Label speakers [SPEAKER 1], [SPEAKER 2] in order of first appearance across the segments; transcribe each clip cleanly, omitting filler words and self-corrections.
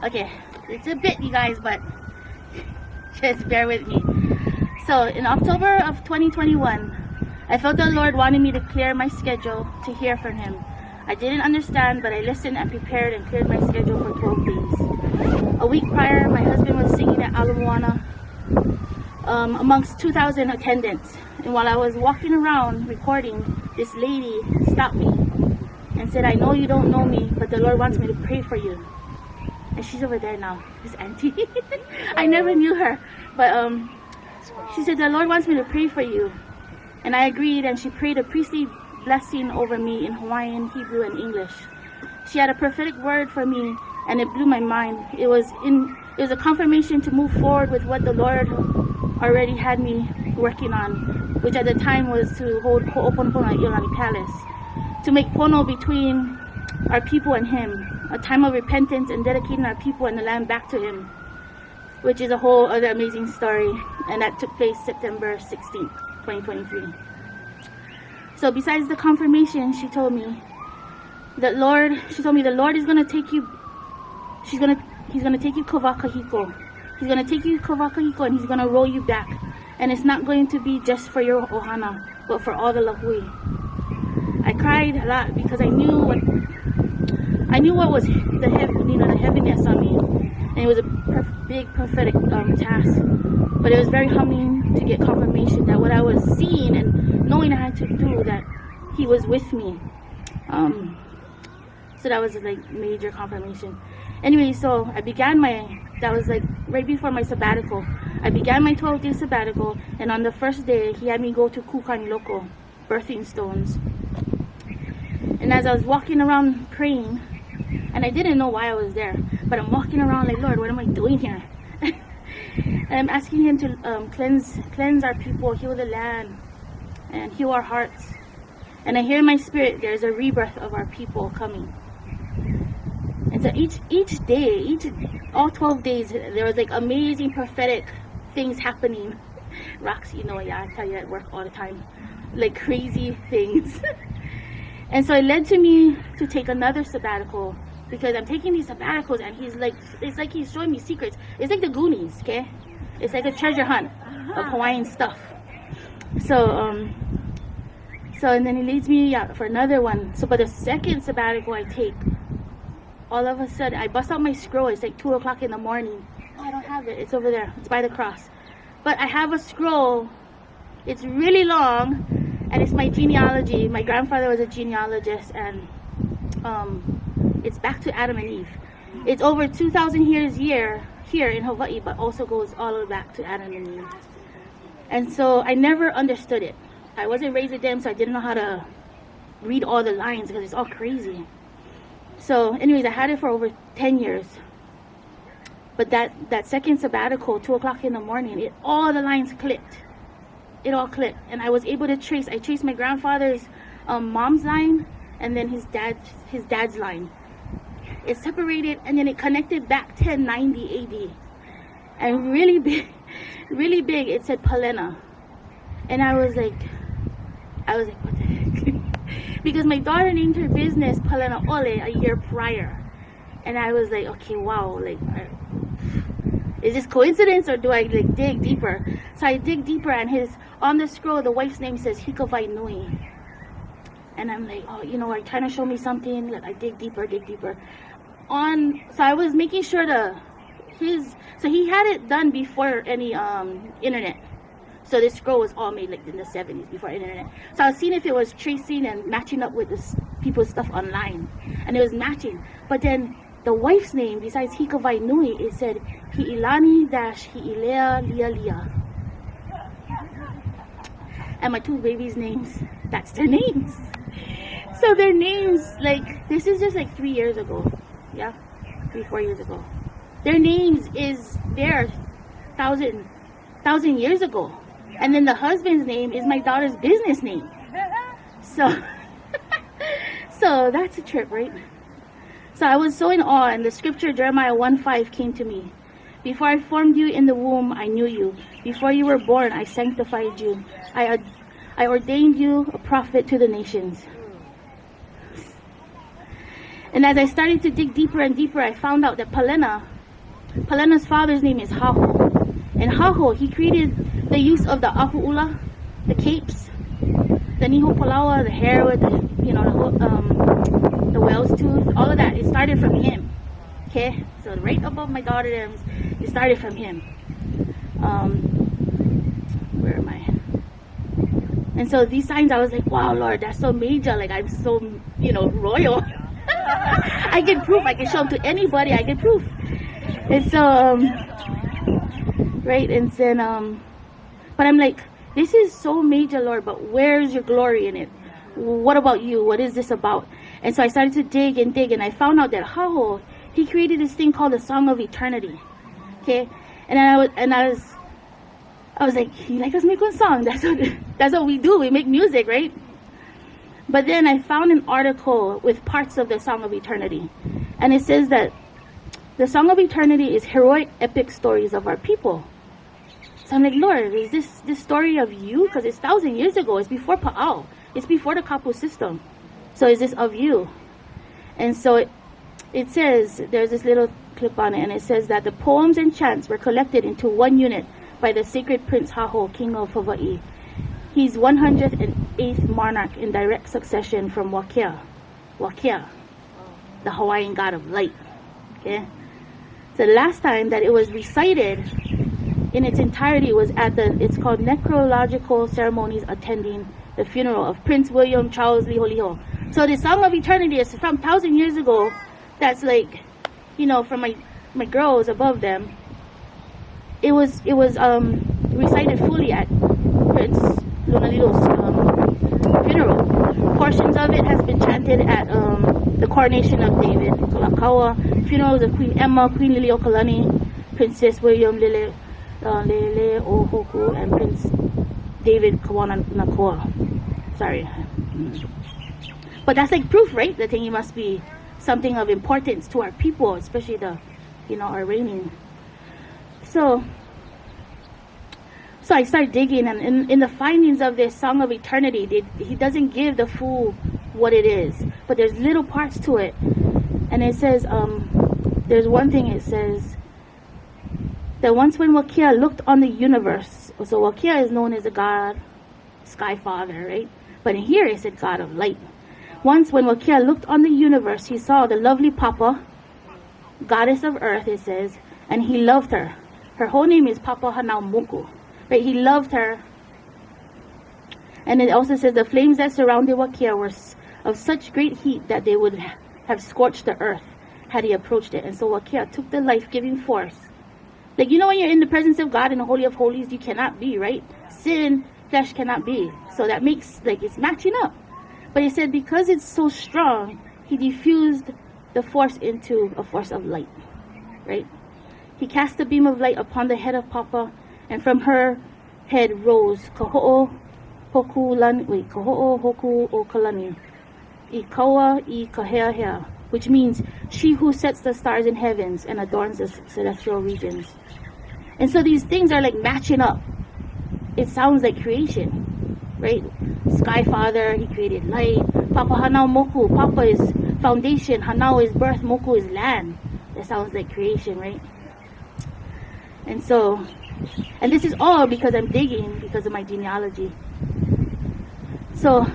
[SPEAKER 1] Okay, it's a bit, you guys, but just bear with me. So in October of 2021, I felt the Lord wanted me to clear my schedule to hear from Him. I didn't understand, but I listened and prepared and cleared my schedule for 12 days. A week prior, my husband was singing at Ohana amongst 2,000 attendants. And while I was walking around recording, this lady stopped me and said, "I know you don't know me, but the Lord wants me to pray for you." And she's over there now, this auntie. I never knew her, but she said, "The Lord wants me to pray for you." And I agreed, and she prayed a priestly blessing over me in Hawaiian, Hebrew, and English. She had a prophetic word for me, and it blew my mind. It was a confirmation to move forward with what the Lord already had me working on, which at the time was to hold Ho'oponopono at Iolani Palace, to make pono between our people and Him, a time of repentance and dedicating our people and the land back to Him, which is a whole other amazing story, and that took place September 16th, 2023. So besides the confirmation, she told me the Lord is gonna take you. He's gonna take you Kawakahiko. He's gonna take you Kawakahiko, and He's gonna roll you back. And it's not going to be just for your Ohana, but for all the Lahui. I cried a lot because I knew what was the heaviness on me, and it was a big prophetic task. But it was very humbling to get confirmation that what I was seeing and knowing I had to do, that He was with me. So that was like major confirmation. Anyway, so that was like right before my sabbatical. I began my 12-day sabbatical, and on the first day, He had me go to Kukani Loko, birthing stones. And as I was walking around praying, and I didn't know why I was there, but I'm walking around like, "Lord, what am I doing here?" And I'm asking Him to cleanse our people, heal the land, and heal our hearts. And I hear in my spirit there's a rebirth of our people coming. And so each day, all 12 days, there was like amazing prophetic things happening. Roxy, you know, yeah, I tell you at work all the time, like crazy things. And so it led to me to take another sabbatical, because I'm taking these sabbaticals, and it's like He's showing me secrets. It's like the Goonies, okay? It's like a treasure hunt of Hawaiian stuff. So and then He leads me out for another one. So, but the second sabbatical I take, all of a sudden, I bust out my scroll. It's like 2 o'clock in the morning. Oh, I don't have it. It's over there. It's by the cross. But I have a scroll. It's really long, and it's my genealogy. My grandfather was a genealogist, and it's back to Adam and Eve. It's over 2,000 years here in Hawaii, but also goes all the way back to Adam and Eve. And so I never understood it. I wasn't raised with them, so I didn't know how to read all the lines, because it's all crazy. So anyways, I had it for over 10 years. But that second sabbatical, 2 o'clock in the morning, all the lines clicked. It all clicked. And I was able to I traced my grandfather's mom's line, and then his dad's line. It separated, and then it connected back 1090 AD. And really big, it said Palena. And I was like, what the heck? Because my daughter named her business Palena Ole a year prior. And I was like, okay, wow, like, is this coincidence, or do I like dig deeper? So I dig deeper, and on the scroll, the wife's name says Hikawai Nui. And I'm like, oh, are you trying to show me something? Like, I dig deeper. So I was making sure so he had it done before any internet. So this scroll was all made like in the 70s, before internet. So I was seeing if it was tracing and matching up with people's stuff online, and it was matching. But then the wife's name, besides Hikawai Nui, it said Hiilani-Hiilea Lia. And my two babies' names, that's their names. So their names, like, this is just like 3 years ago. Yeah, 4 years ago. Their names is there 1,000 years ago. And then the husband's name is my daughter's business name. So that's a trip, right? So I was so in awe, and the scripture Jeremiah 1:5 came to me. Before I formed you in the womb, I knew you. Before you were born, I sanctified you. I ordained you a prophet to the nations. And as I started to dig deeper and deeper, I found out that Palena's father's name is Haho. And Haho, he created the use of the ahu'ula, the capes, the niho palawa, the hair with the, the whale's tooth, all of that. It started from him. Okay? So right above my daughter there, it started from him. Where am I? And so these signs, I was like, wow, Lord, that's so major. Like, I'm so, royal. I get proof. I can show them to anybody. I get proof. And so, right? And then, but I'm like, this is so major, Lord, but where's your glory in it? What about you? What is this about? And so I started to dig, and I found out that Haho, he created this thing called the Song of Eternity. Okay? And I was like, you like us make one song? That's what we do. We make music, right? But then I found an article with parts of the Song of Eternity. And it says that the Song of Eternity is heroic epic stories of our people. So I'm like, Lord, is this story of you? Because it's 1,000 years ago. It's before Pa'au. It's before the Kapu system. So is this of you? And so it says, there's this little clip on it, and it says that the poems and chants were collected into one unit by the sacred Prince Haho, King of Hawaii. He's 108th monarch in direct succession from Wakea, the Hawaiian god of light. Okay? So the last time that it was recited in its entirety was at it's called necrological ceremonies attending the funeral of Prince William Charles Liholiho. So the Song of Eternity is from 1,000 years ago. That's like, from my girls above them. It was recited fully at Prince Lunalilo's funeral. Portions of it has been chanted at the coronation of David Kalakaua, funerals of Queen Emma, Queen Liliuokalani, Princess William Lele Ohoku, and Prince David Kawananakoa. Sorry. But that's like proof, right? That he must be something of importance to our people, especially our reigning. So I started digging, and in the findings of this Song of Eternity, he doesn't give the full what it is, but there's little parts to it. And it says, there's one thing it says, that once when Wakea looked on the universe, so Wakea is known as a god, sky father, right? But in here it said god of light. Once when Wakea looked on the universe, he saw the lovely Papa, goddess of earth, it says, and he loved her. Her whole name is Papa Hanaumoku. Right? He loved her. And it also says the flames that surrounded Wakea were of such great heat that they would have scorched the earth had he approached it. And so Wakea took the life-giving force. Like, when you're in the presence of God in the Holy of Holies, you cannot be, right? Sin, flesh cannot be. So that makes, it's matching up. But he said because it's so strong, he diffused the force into a force of light, right? He cast a beam of light upon the head of Papa, and from her head rose Kaho'o Hoku o Kalani, I Kaua I Kaheahea, which means she who sets the stars in heavens and adorns the celestial regions. And so these things are like matching up. It sounds like creation, right? Sky Father, he created light. Papa Hanau Moku, Papa is foundation, Hanau is birth, Moku is land. That sounds like creation, right? And so, and this is all because I'm digging because of my genealogy. So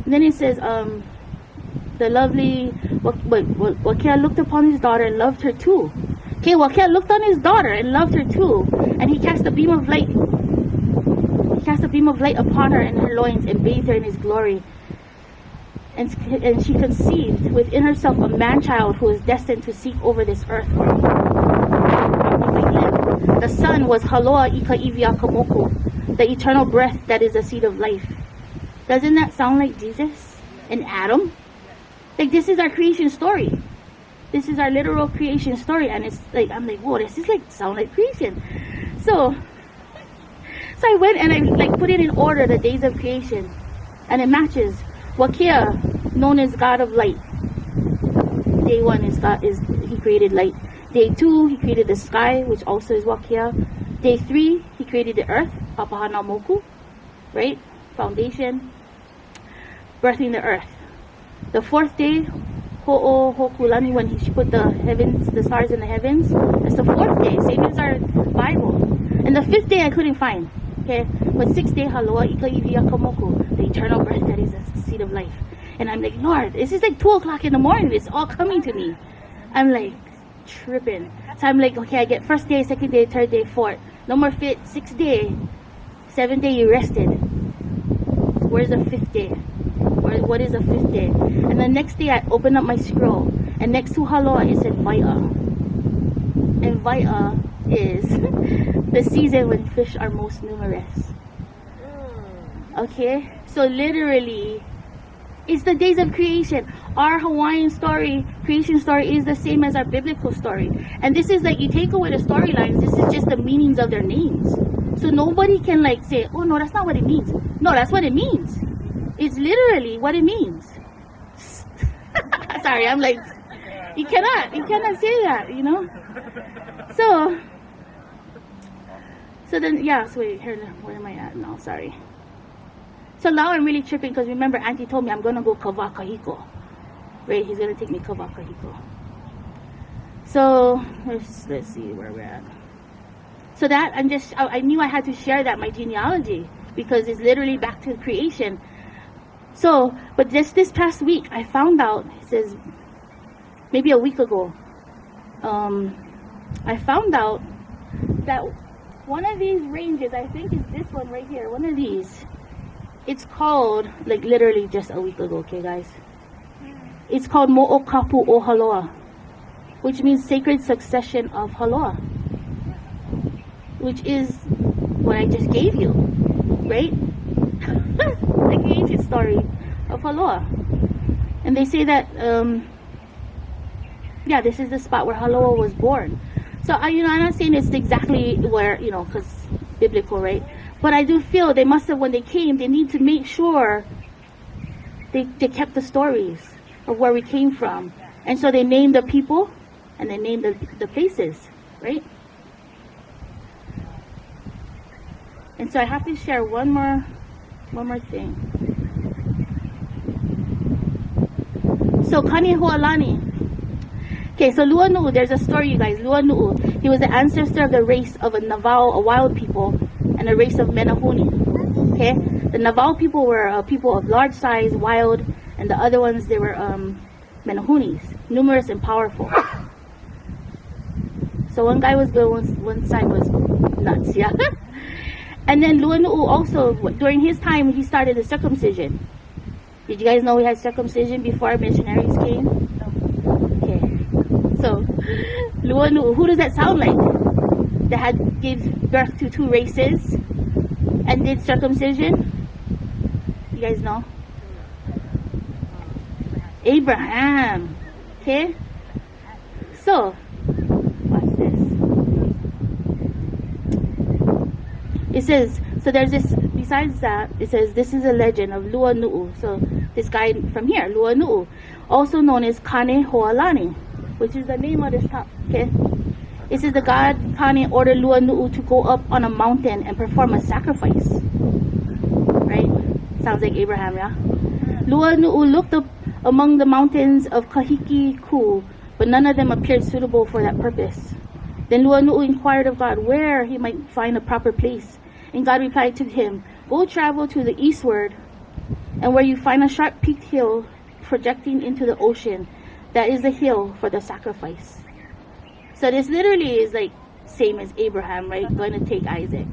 [SPEAKER 1] then it says, the lovely Wakea looked upon his daughter and loved her too. Okay, Wakea looked on his daughter and loved her too, and he cast a beam of light. He cast a beam of light upon her and her loins and bathed her in his glory. And she conceived within herself a man-child who was destined to seek over this earth for he might live. The son was Haloa Ika Ivia Kamoko, the eternal breath that is the seed of life. Doesn't that sound like Jesus and Adam? Like, this is our creation story. This is our literal creation story, and it's like, I'm like, whoa, this is like, sound like creation. So I went and I put it in order, the days of creation, and it matches. Wakea, known as God of light. Day 1 is he created light. Day 2, he created the sky, which also is Wakea. Day 3, he created the earth, Papahana Moku, right? Foundation, birthing the earth. The 4th day, Ho'o Hokulani, when she put the heavens, the stars in the heavens. That's the 4th day, same as our Bible. And the 5th day I couldn't find. Okay, but 6th day, Haloa Ika Iwi Akamoku, the eternal breath that is the seed of life. And I'm like, Lord, this is like 2 o'clock in the morning. It's all coming to me. I'm like tripping. So I'm like, okay, I get 1st day, 2nd day, 3rd day, 4th. No more 5th, 6th day, 7th day you rested. Where's the 5th day? What is the 5th day? And the next day I open up my scroll, and next to Haloa it said Vai'a. And Vai'a is the season when fish are most numerous. Okay, so literally it's the days of creation. Our Hawaiian story, creation story, is the same as our biblical story. And this is like, you take away the storylines, this is just the meanings of their names. So nobody can like say, oh no, that's not what it means. No, that's what it means. It's literally what it means. Sorry, I'm like, you cannot say that, you know? So then, yeah, so wait, here, where am I at now? Sorry. So now I'm really tripping because remember, Auntie told me I'm going to go Kawakahiko. Right? He's going to take me Kawakahiko. So, let's see where we're at. So that, I knew I had to share that, my genealogy, because it's literally back to creation. So, but just this past week, I found out, it says, maybe a week ago, I found out that one of these ranges, I think it's this one right here, one of these, it's called, like literally just a week ago, okay guys? It's called Mo'o Kapu o Haloa, which means sacred succession of Haloa, which is what I just gave you, right? Like the ancient story of Haloa. And they say that, yeah, this is the spot where Haloa was born. So, I'm not saying it's exactly where, because biblical, right? But I do feel they must have, when they came, they need to make sure they kept the stories of where we came from. And so they named the people and they named the places, right? And so I have to share one more thing. So Kanehoalani. Okay, so Luanu'u, there's a story, you guys. Luanu'u, he was the ancestor of the race of a Navao, a wild people, and a race of Menahuni. Okay, the Navao people were people of large size, wild, and the other ones, they were Menahunis, numerous and powerful. So one guy was good, one side was nuts, yeah. And then Luanu'u also, during his time, he started the circumcision. Did you guys know we had circumcision before our missionaries came? Okay. So, Luanu'u, who does that sound like? That gave birth to 2 races and did circumcision? You guys know? Abraham. Okay? So, watch this. It says, so there's this, besides that, it says this is a legend of Luanu'u. So this guy from here, Luanu'u, also known as Kanehoalani, which is the name of this top, okay? It says the god Kane ordered Luanu'u to go up on a mountain and perform a sacrifice. Right? Sounds like Abraham, yeah? Luanu'u looked up among the mountains of Kahiki Ku, but none of them appeared suitable for that purpose. Then Luanu'u inquired of God where he might find a proper place. And God replied to him, go travel to the eastward, and where you find a sharp peaked hill projecting into the ocean, that is the hill for the sacrifice. So this literally is like same as Abraham, right? Going to take Isaac.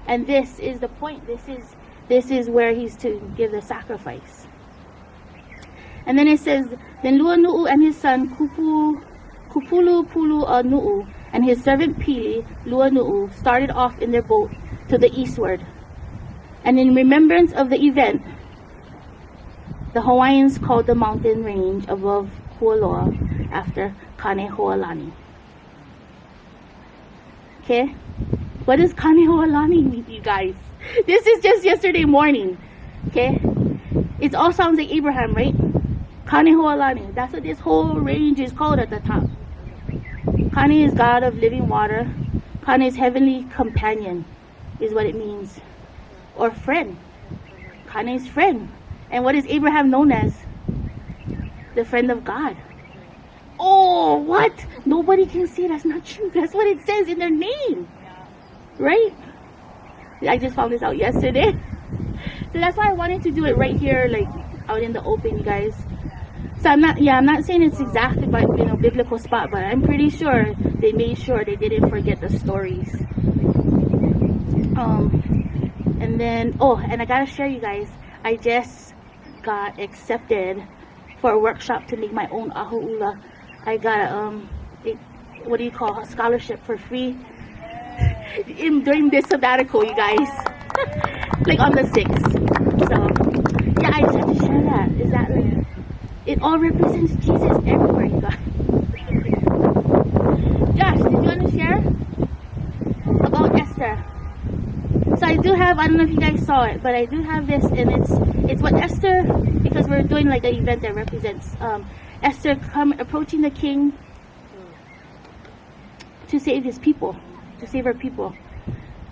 [SPEAKER 1] And this is the point. This is where he's to give the sacrifice. And then it says, then Luanu'u and his son Kupulu Pulu Nu'u and his servant Pule, Luanu'u, started off in their boat to the eastward. And in remembrance of the event, the Hawaiians called the mountain range above Kualoa after Kanehoalani. Okay? What does Kanehoalani mean, you guys? This is just yesterday morning. Okay? It all sounds like Abraham, right? Kanehoalani. That's what this whole range is called at the top. Kane is God of living water. Kane is heavenly companion, is what it means. Or friend. Kane is friend. And what is Abraham known as? the friend of God. Oh, what? Nobody can say that's not true. That's what it says in their name. Right? I just found this out yesterday. So that's why I wanted to do it right here, like out in the open, you guys. So I'm not saying it's exactly by, you know, biblical spot, but I'm pretty sure they made sure they didn't forget the stories. And then, oh, and I gotta share, you guys, I just got accepted for a workshop to make my own ahu'ula. I got a scholarship for free during this sabbatical, you guys. Like on the 6th. So yeah, I just have to share that. Is that like, it all represents Jesus everywhere, you guys. Josh, did you want to share about Esther? So I do have, I don't know if you guys saw it, but I do have this, and it's what Esther, because we're doing like an event that represents Esther approaching the king to save his people, to save her people.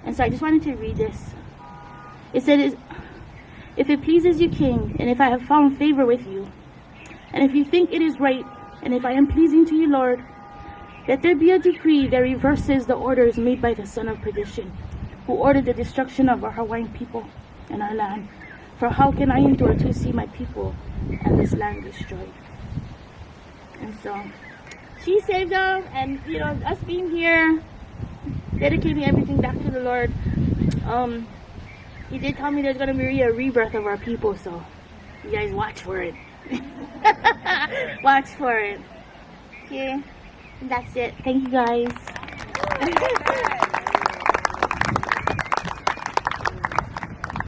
[SPEAKER 1] And so I just wanted to read this. It said, if it pleases you, king, and if I have found favor with you, and if you think it is right, and if I am pleasing to you, Lord, let there be a decree that reverses the orders made by the son of perdition, who ordered the destruction of our Hawaiian people and our land. For how can I endure to see my people and this land destroyed? And so she saved them, and you know, us being here, dedicating everything back to the Lord. He did tell me there's gonna be a rebirth of our people, so you guys watch for it. Watch for it. Okay, that's it. Thank you, guys.